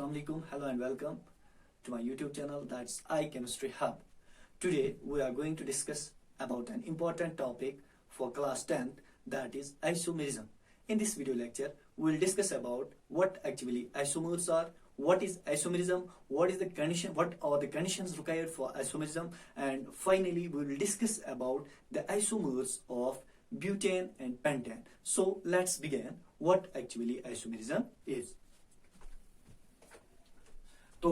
Assalamualaikum, hello and welcome to my YouTube channel, that's iChemistry Hub. Today we are going to discuss about an important topic for class 10th, that is isomerism. In this video lecture we will discuss about what actually isomers are, what is isomerism, what are the conditions required for isomerism, and finally we will discuss about the isomers of butane and pentane. So let's begin what actually isomerism is. तो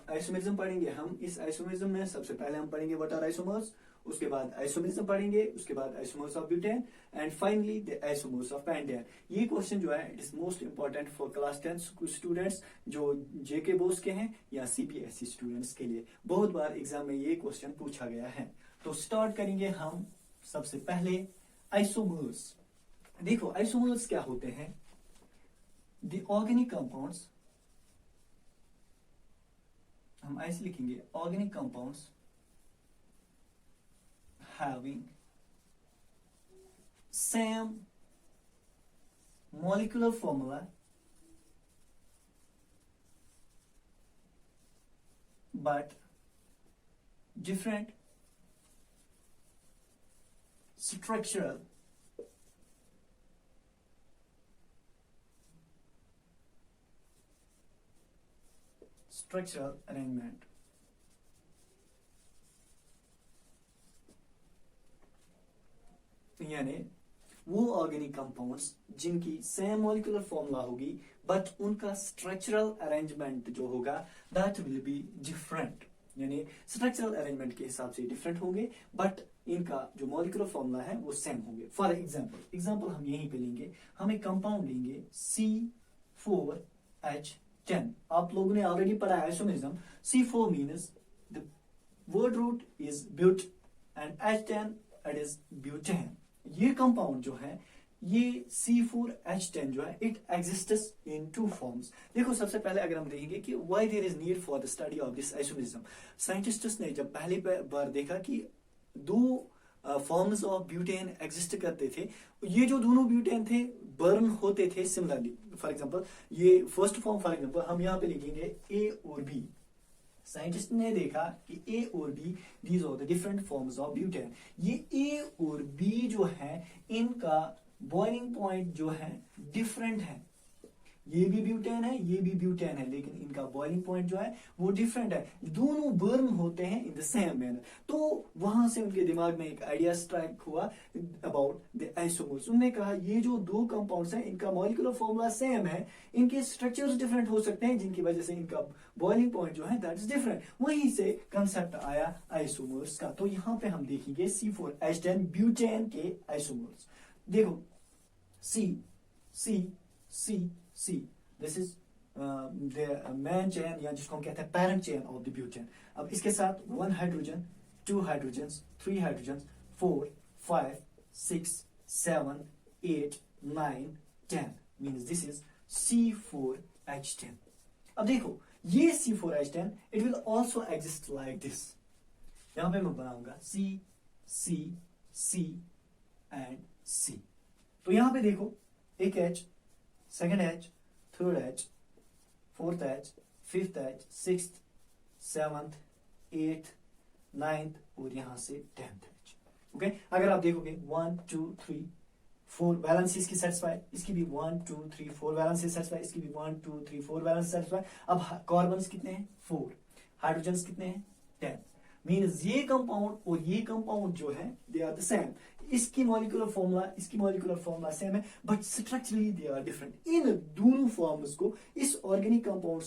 isomerism पढ़ेंगे हम। इस isomerism में सबसे पहले हम पढ़ेंगे what are isomers, उसके बाद आइसोमेरिज्म पढ़ेंगे, उसके बाद isomers of butane and finally the isomers of pentane. ये क्वेश्चन जो है it is most important for class 10 students जो जेके बोस के हैं या सीबीएसई स्टूडेंट्स के लिए। बहुत बार एग्जाम में ये क्वेश्चन पूछा गया है। तो स्टार्ट करेंगे हम सबसे पहले आइसोमर्स। देखो आइसोमर्स क्या होते हैं? द ऑर्गेनिक कंपाउंड्स, हम ऐसे लिखेंगे, organic compounds having same molecular formula but different structural structural arrangement। यानी वो ऑर्गेनिक कंपाउंड्स जिनकी सेम मॉलिक्यूलर फॉर्मूला होगी बट उनका स्ट्रक्चरल अरेंजमेंट जो होगा दैट विल बी डिफरेंट। यानी स्ट्रक्चरल अरेंजमेंट के हिसाब से डिफरेंट होंगे बट इनका जो मॉलिक्यूलर फॉर्मूला है वो सेम होंगे। फॉर एग्जांपल हम यहीं पे लेंगे, हम एक कंपाउंड लेंगे C4H10। आप लोगों ने ऑलरेडी पढ़ा है isomerism. C4 means the word root is but and H10 it is butane. ये कंपाउंड जो है ये C4H10 जो है it exists in two forms. देखो सबसे पहले अगर हम देखेंगे कि why there is need for the study of this isomerism. Scientists ने जब पहली बार देखा कि दो फॉर्म्स ऑफ ब्यूटेन एग्जिस्ट करते थे, ये जो दोनों ब्यूटेन थे बर्न होते थे सिमिलरली। फॉर एग्जांपल ये फर्स्ट फॉर्म, फॉर एग्जांपल हम यहाँ पे लिखेंगे A और B। साइंटिस्ट ने देखा कि A और B these are the different forms of butane. ये A और B जो है इनका बॉइलिंग पॉइंट जो है डिफरेंट है। ये भी ब्यूटेन है, ये भी ब्यूटेन है, लेकिन इनका बॉइलिंग पॉइंट जो है वो डिफरेंट है। दोनों बर्न होते हैं इन द सेम मैनर। तो वहां से उनके दिमाग में एक आइडिया स्ट्राइक हुआ अबाउट द आइसोमर्स। उन्होंने कहा ये जो दो कंपाउंड्स हैं इनका मॉलिक्यूलर फॉर्मूला सेम है, इनके स्ट्रक्चर्स डिफरेंट हो सकते हैं जिनकी वजह से इनका बॉइलिंग पॉइंट जो है दैट इज डिफरेंट। वहीं से कंसेप्ट आया आइसोमर्स का। तो यहाँ पे हम देखेंगे C4H10 ब्यूटेन के आइसोमर्स। देखो C this is the main chain या जिसको हम कहते हैं parent chain of the butane. अब इसके साथ 1 hydrogen, 2 hydrogen, 3 hydrogen, 4, 5, 6, 7, 8, 9, 10 means this is C4H10। अब देखो ये C4H10 it will also exist like this. यहां पे मैं बनाऊंगा C एंड C। तो यहां पे देखो एक H, second H, third H, fourth H, fifth H, sixth, seventh, eighth, ninth और यहां से 10th H। ओके, अगर आप देखोगे 1 2 3 4 वैलेंस इसकी सेटिस्फाई, इसकी भी 1 2 3 4 वैलेंस सेटिस्फाई, इसकी भी 1 2 3 4 वैलेंस सेटिस्फाई। अब कार्बन्स कितने हैं? 4। हाइड्रोजन्स कितने हैं? 10। मींस ये कंपाउंड और ये कंपाउंड जो है दे आर द सेम। इसकी मॉलिक्यूलर फॉर्मूला सेम है but structurally they are different. इन दोनों फॉर्म्स को, इस ऑर्गेनिक कंपाउंड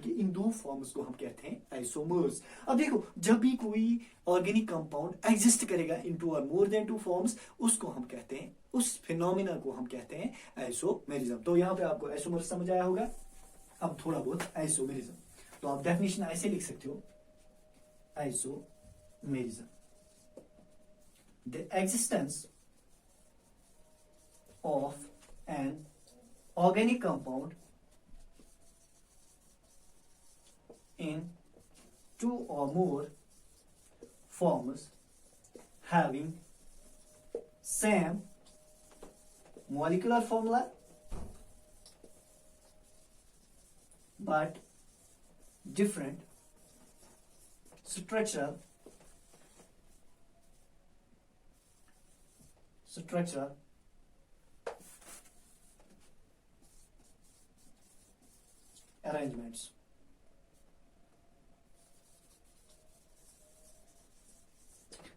के इन दो फॉर्म्स को हम कहते हैं आइसोमर्स। अब देखो जब भी कोई ऑर्गेनिक कंपाउंड एग्जिस्ट करेगा इन 2 और मोर देन 2 फॉर्म्स, उसको हम कहते हैं, उस फिनोमिना को हम कहते हैं आइसोमेरिज्म। तो यहाँ पे आपको आइसोमर्स समझ आया होगा। अब थोड़ा बहुत आइसोमेरिज्म, तो आप डेफिनेशन ऐसे लिख सकते हो, isomerism the existence of an organic compound in 2 or more forms having same molecular formula but different structural arrangements.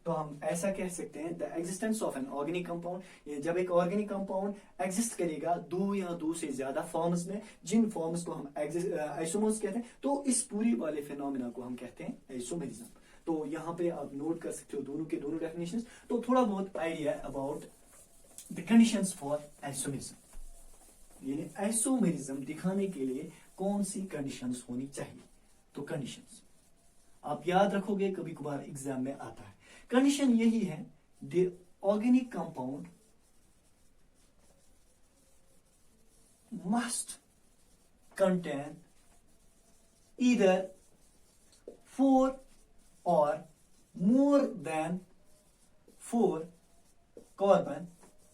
तो हम ऐसा कह सकते हैं the existence of an organic compound, जब एक ऑर्गेनिक कंपाउंड एग्जिस्ट करेगा दो या दो से ज्यादा फॉर्म्स में, जिन फॉर्म्स को हम आइसोमर्स कहते हैं, तो इस पूरी वाले फिनोमिना को हम कहते हैं आइसोमेरिज्म। तो यहाँ पे आप नोट कर सकते हो दोनों के दोनों डेफिनेशंस। तो थोड़ा बहुत idea about the conditions for isomerism, यानी आइसोमेरिज्म दिखाने के लिए कौन सी कंडीशंस होनी चाहिए। तो कंडीशंस आप याद रखोगे, कभी कभार एग्जाम में आता है। कंडीशन यही है, the organic compound must contain either 4 or more than 4 carbon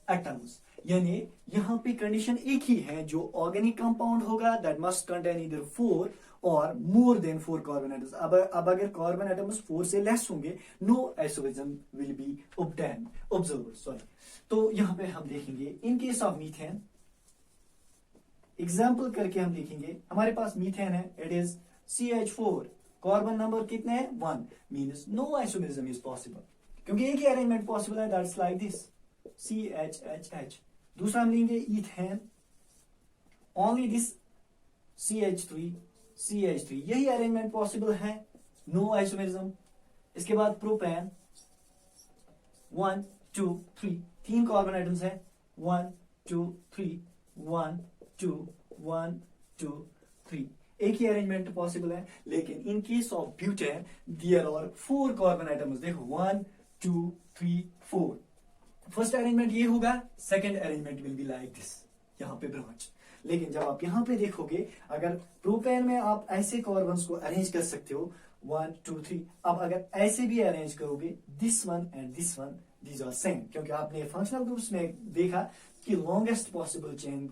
atoms. यानी यहां पे कंडीशन एक ही है, जो ऑर्गेनिक कंपाउंड होगा दैट मस्ट कंटेन ईदर 4 और मोर देन 4 कार्बन एटम्स। अब अगर कार्बन एटम्स 4 से लेस होंगे, no isomerism will be observed. Sorry, तो यहां पे हम देखेंगे in case of methane, example करके हम देखेंगे। हमारे पास मीथेन है, it is CH4, carbon number कितने हैं 1, means no isomerism is possible, क्योंकि एक ही अरेंजमेंट पॉसिबल है, दैट्स लाइक दिस CHHH। दूसरा हम लेंगे इथेन, ओनली दिस CH3, यही अरेंजमेंट पॉसिबल है, नो आइसोमेरिज्म। इसके बाद प्रोपेन 1 2 3, 3 कार्बन आइटम्स है, 1 2 3 1 2 1 2 3, एक ही अरेंजमेंट पॉसिबल है। लेकिन in case of butane there are 4 carbon items. देखो 1 2 3 4, फर्स्ट अरेंजमेंट ये होगा, second arrangement will be like this, यहाँ पे ब्रांच। लेकिन जब आप यहाँ पे देखोगे, अगर प्रोपेन में आप ऐसे कार्बन्स को अरेंज कर सकते हो 1 2 3, अब अगर ऐसे भी अरेंज करोगे this one and this one, these are same, क्योंकि आपने फंक्शनल ग्रुप्स में देखा कि लॉन्गेस्ट पॉसिबल चेन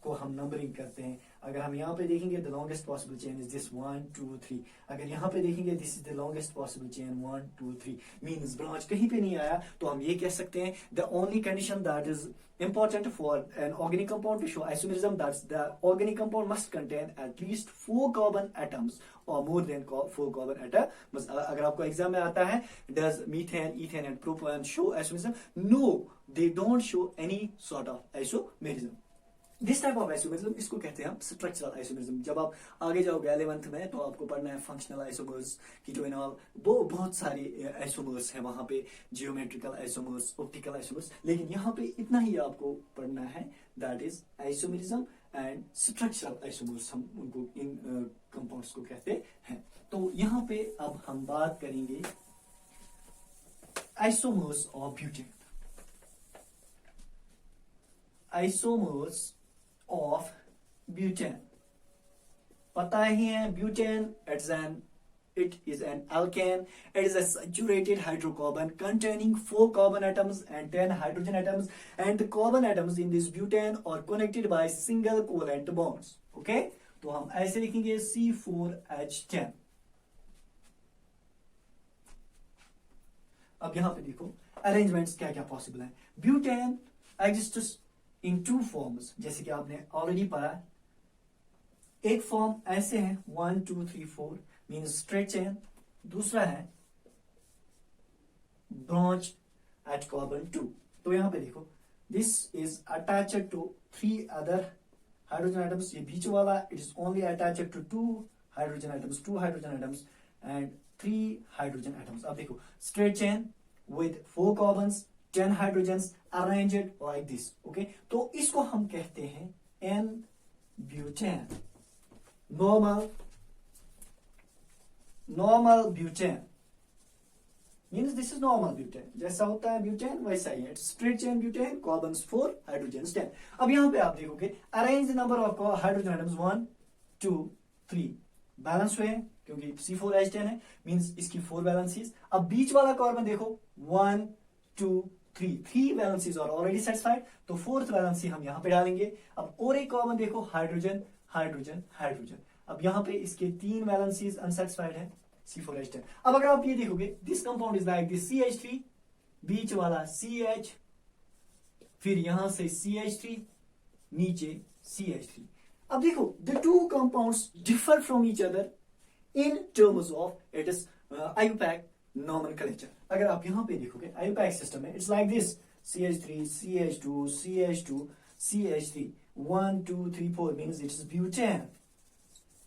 को हम नंबरिंग करते हैं। अगर हम यहाँ पे देखेंगे the longest possible chain is this 1 2 3, अगर यहाँ पे देखेंगे this is the longest possible chain 1 2 3, means branch कहीं पे नहीं आया। तो हम ये कह सकते हैं the only condition that is important for an organic compound to show isomerism, that's the organic compound must contain at least 4 carbon atoms or more than 4 carbon atoms। अगर आपको एग्जाम में आता है does methane, ethane and propane show isomerism? No, they don't show any sort of isomerism। This type of isomerism, इसको कहते हैं हम structural isomerism. जब आप आगे जाओगे 11th में, तो आपको पढ़ना है फंक्शनल आइसोमर्स की जो इनॉल, वो बहुत सारे आइसोमर्स है वहां पे, जियोमेट्रिकल आइसोमर्स, ऑप्टिकल आइसोमर्स। लेकिन यहाँ पे इतना ही आपको पढ़ना है, that is isomerism and structural isomers, हम उनको इन कंपाउंड्स को कहते हैं। तो यहाँ पे अब हम बात करेंगे isomers of butane. Isomers of butane, पता ही है butane it is an alkane, it is a saturated hydrocarbon containing 4 carbon atoms and 10 hydrogen atoms, and the carbon atoms in this butane are connected by single covalent bonds। okay, तो हम ऐसे लिखेंगे C4H10। अब यहां पे देखो arrangements क्या क्या पॉसिबल है। ब्यूटेन एग्जिस्ट्स इन 2 फॉर्म्स, जैसे कि आपने ऑलरेडी पढ़ा। एक फॉर्म ऐसे है 1 2 3 4 मीन्स स्ट्रेट चेन, दूसरा है ब्रांच एट कार्बन 2। तो यहां पे देखो this is attached to 3 other hydrogen atoms, ये बीच वाला it is only attached to 2 hydrogen atoms and 3 hydrogen atoms. अब देखो straight chain with 4 carbons 10 hydrogens arranged like this। okay, तो इसको हम कहते हैं N butane, normal butane, means this is normal butane, जैसा होता है ब्यूटेन वैसा ही है, straight chain butane, carbons 4 hydrogens 10। अब यहां पे आप देखोगे arrange the number of hydrogen atoms 1 2 3, balance हुए हैं क्योंकि C4H10 है, मीन्स इसकी 4 वैलेंसीज। अब बीच वाला कार्बन देखो 1 2 3 वैलेंसीज आर ऑलरेडी सेटिस्फाइड, तो 4th वैलेंसी हम यहां पे डालेंगे। अब और एक कार्बन देखो हाइड्रोजन हाइड्रोजन हाइड्रोजन, अब यहाँ पे इसके 3 वैलेंसीज अनसेटिस्फाइड है, C4H10। अब अगर आप ये देखोगे, this compound is like this CH3, बीच वाला CH, फिर यहां से CH3, नीचे CH3। अब देखो, the two compounds differ from each other in terms of it is IUPAC nomenclature. अगर आप यहां पे देखोगे IUPAC सिस्टम में it's like this CH3, CH2, CH2, CH3, 1 2 3 4 means it is butane.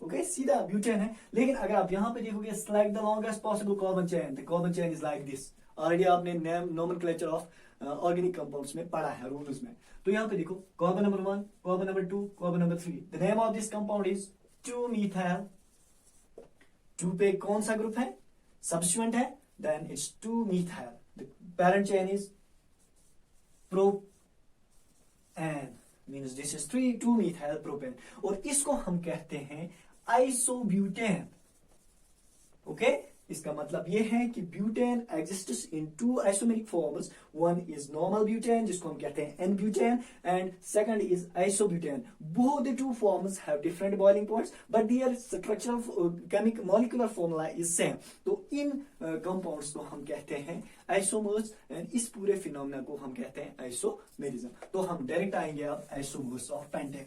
Okay, सीधा ब्यूटेन है। लेकिन अगर आप यहां पे देखोगे, select the longest possible carbon chain, the carbon chain is like this. Already आपने नोमेनक्लेचर ऑफ ऑर्गेनिक कंपाउंड्स में पढ़ा है, रूल्स में। तो यहां पे देखो, carbon number 1, carbon number 2, carbon number 3। The name of this compound is 2 methyl। 2 पे कौन सा ग्रुप है, सब्स्टिट्यूएंट है, then it's 2 methyl। The parent chain is propane, means this is 2 methyl propane, और इसको हम कहते हैं आइसोब्यूटेन। ओके, इसका मतलब ये है कि butane exists in 2 isomeric forms. One is normal butane, जिसको हम कहते हैं N butane, and second is isobutane. Both the two forms have different boiling points, but their structural chemical molecular formula is same. तो इन कंपाउंड्स को हम कहते हैं आइसोमर्स, एंड इस पूरे फिनोमेना को हम कहते हैं आइसोमेरिज्म। तो हम डायरेक्ट आएंगे अब isomers of pentane.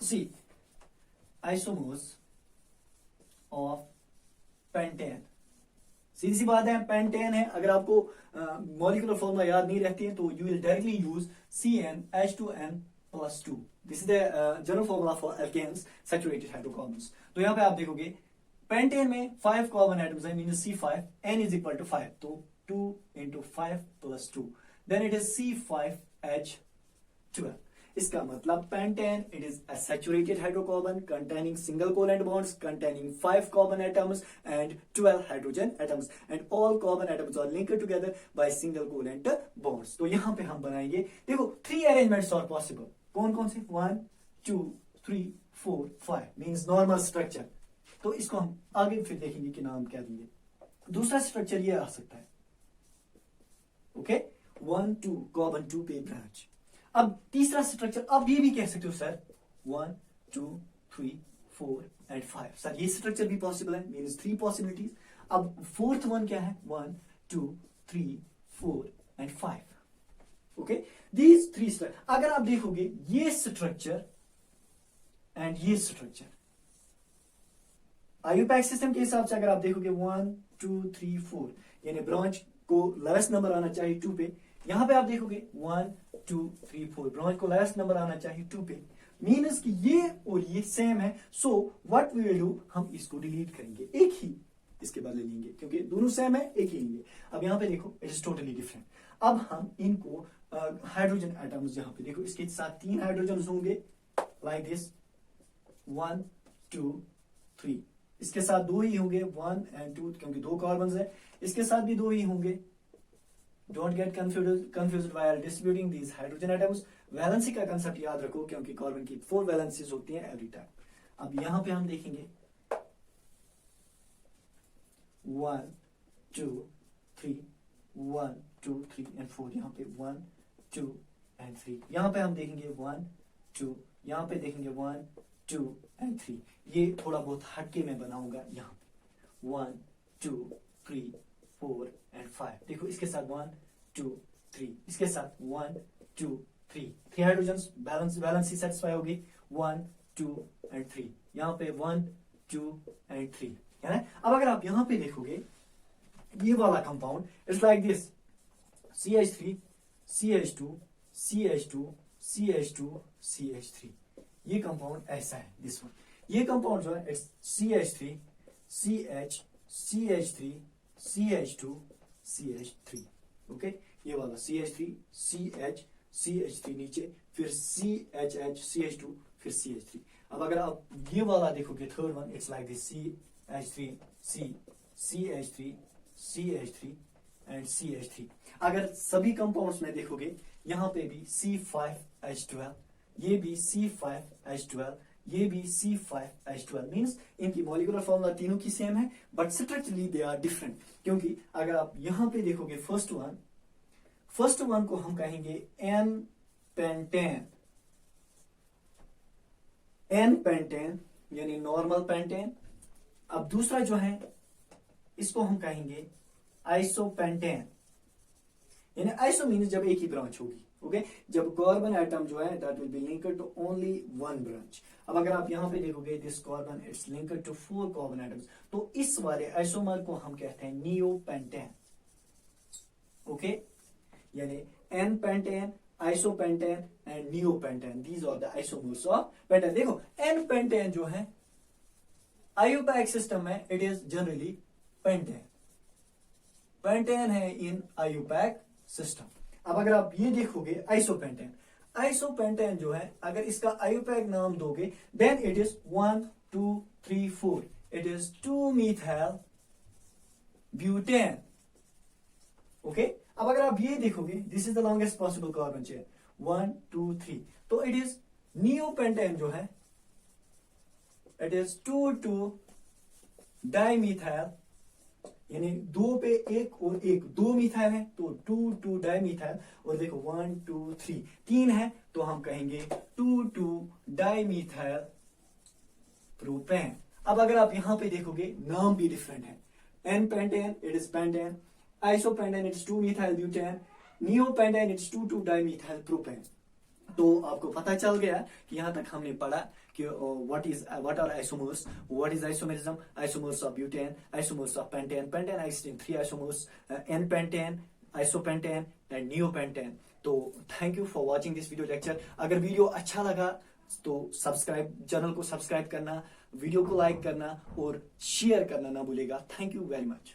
See, isomers of pentane, सीधी सी बात है, पेंटेन है। अगर आपको मॉलिक्यूलर फॉर्मूला याद नहीं रहती है तो you will directly use CnH2n+2। This is the general formula for alkanes saturated hydrocarbons. तो यहां पे आप देखोगे, पेंटेन में 5 कार्बन एटम्स है, means C5, N is equal to 5, तो 2 into 5 + 2, then it is C5H12। इसका मतलब pentane, it is a saturated hydrocarbon containing single covalent bonds containing 5 carbon atoms and 12 hydrogen atoms, and all carbon atoms are linked together by single covalent bonds। तो यहां पे हम बनाएंगे, देखो 3 arrangements are possible. कौन कौन से, 1 2 3 4 5 मींस नॉर्मल स्ट्रक्चर। तो इसको हम आगे फिर देखेंगे कि नाम क्या देंगे। दूसरा स्ट्रक्चर ये आ सकता है, ओके, 1 2 कार्बन 2 पे ब्रांच। अब तीसरा स्ट्रक्चर, अब ये भी कह सकते हो सर 1 2 3 4 and 5, सर ये स्ट्रक्चर भी पॉसिबल है, मींस 3 पॉसिबिलिटीज। अब फोर्थ वन क्या है, 1 2 3 4 and 5। Okay, these 3 structure. अगर आप देखोगे ये स्ट्रक्चर एंड ये स्ट्रक्चर, IUPAC सिस्टम के हिसाब से अगर आप देखोगे 1 2 3 4, यानी ब्रांच को लोवेस्ट नंबर आना चाहिए 2 पे। यहां पे आप देखोगे 1 2 3 4, ब्रांच को लास्ट नंबर आना चाहिए 2 पे, मीन्स कि ये और ये सेम है। So what we will do, हम इसको डिलीट करेंगे, एक ही इसके बदले लेंगे, क्योंकि दोनों सेम है, एक ही लेंगे। अब यहां पे देखो, इट इज टोटली डिफरेंट। अब हम इनको हाइड्रोजन एटम्स, यहां पे देखो इसके साथ 3 हाइड्रोजन होंगे, लाइक दिस 1 2 3। इसके साथ 2 ही होंगे, 1 and 2, क्योंकि 2 कार्बन है। इसके साथ भी 2 ही होंगे। Don't get confused while distributing these hydrogen atoms। Valency का कंसेप्ट याद रखो, क्योंकि कार्बन की 4 वैलेंसीज होती हैं एवरी टाइम। अब यहां पे हम देखेंगे 1 2 3 1 2 3 and 4, यहां पे 1 2 and 3। यहां पे हम देखेंगे 1 2, यहां पे देखेंगे 1 2 and 3। ये थोड़ा बहुत हटके मैं बनाऊंगा, यहां पे 1 2 3 4 and 5। देखो इसके साथ 1 2 3, इसके साथ 1 2 3, 3 हाइड्रोजन बैलेंस सेटिस्फाई होगी, 1 2 and 3। यहां पे 1 2 and 3 है ना। अब अगर आप यहां पे देखोगे, ये वाला compound it's like this CH3 CH2 CH2 CH2 CH3। ये कंपाउंड ऐसा है, दिस वन। ये कंपाउंड जो है it's CH3 CH CH3 CH2 CH3। Okay, ये वाला CH3 CH CH3 नीचे, फिर CHH CH2, फिर CH3। अब अगर आप ये वाला देखोगे, third one, it's like this CH3 CH3 CH3 and CH3। अगर सभी कंपाउंड्स में देखोगे, यहां पे भी C5H12, ये भी C5H12, ये भी C5H12, मींस इनकी मॉलिक्यूलर फॉर्मूला तीनों की सेम है, but structurally they are different. क्योंकि अगर आप यहां पे देखोगे, फर्स्ट वन को हम कहेंगे N-पेंटेन, एन पेंटेन यानी नॉर्मल पेंटेन। अब दूसरा जो है इसको हम कहेंगे आइसोपेंटेन, यानी आइसो मीन्स जब एक ही ब्रांच होगी। ओके, जब कार्बन एटम जो है that will be linked to only one branch. अब अगर आप यहां पे देखोगे this carbon it's linked to 4 carbon atoms, तो इस वाले आइसोमर को हम कहते हैं नियोपेंटेन। ओके, यानी n pentane, isopentane and neopentane, these are the isomers of pentane. देखो एन पेंटेन जो है आयुपैक सिस्टम में it is generally pentane, pentane है इन आयुपैक सिस्टम। अब अगर आप ये देखोगे आइसोपेंटेन, आइसोपेंटेन जो है अगर इसका आयुपैक नाम दोगे then it is 1 2 3 4, it is 2 methyl butane. Okay, अब अगर आप ये देखोगे this is the longest possible carbon chain 1 2 3, तो इट इज नियोपेंटेन जो है इट इज 2 2 डाइमिथाइल, यानी 2 पे 1 और 1 2 मिथाइल है तो 2 2 डाइमिथाइल। और देखो 1 2 3 3 है तो हम कहेंगे 2 2 डाइमिथाइल प्रोपेन। अब अगर आप यहां पे देखोगे नाम भी डिफरेंट है, n pentane it is pentane, isopentane it's 2 methyl butane, neopentane it's 2 2 dimethyl propane. तो आपको पता चल गया कि यहां तक हमने पढ़ा कि what are isomers, what is isomerism, isomers of butane, isomers of pentane, pentane exists in 3 isomers, n pentane, isopentane and neopentane। तो thank you for watching this video lecture. अगर वीडियो अच्छा लगा तो चैनल को सब्सक्राइब करना, video को like करना और शेयर करना ना भूलेगा। Thank you very much.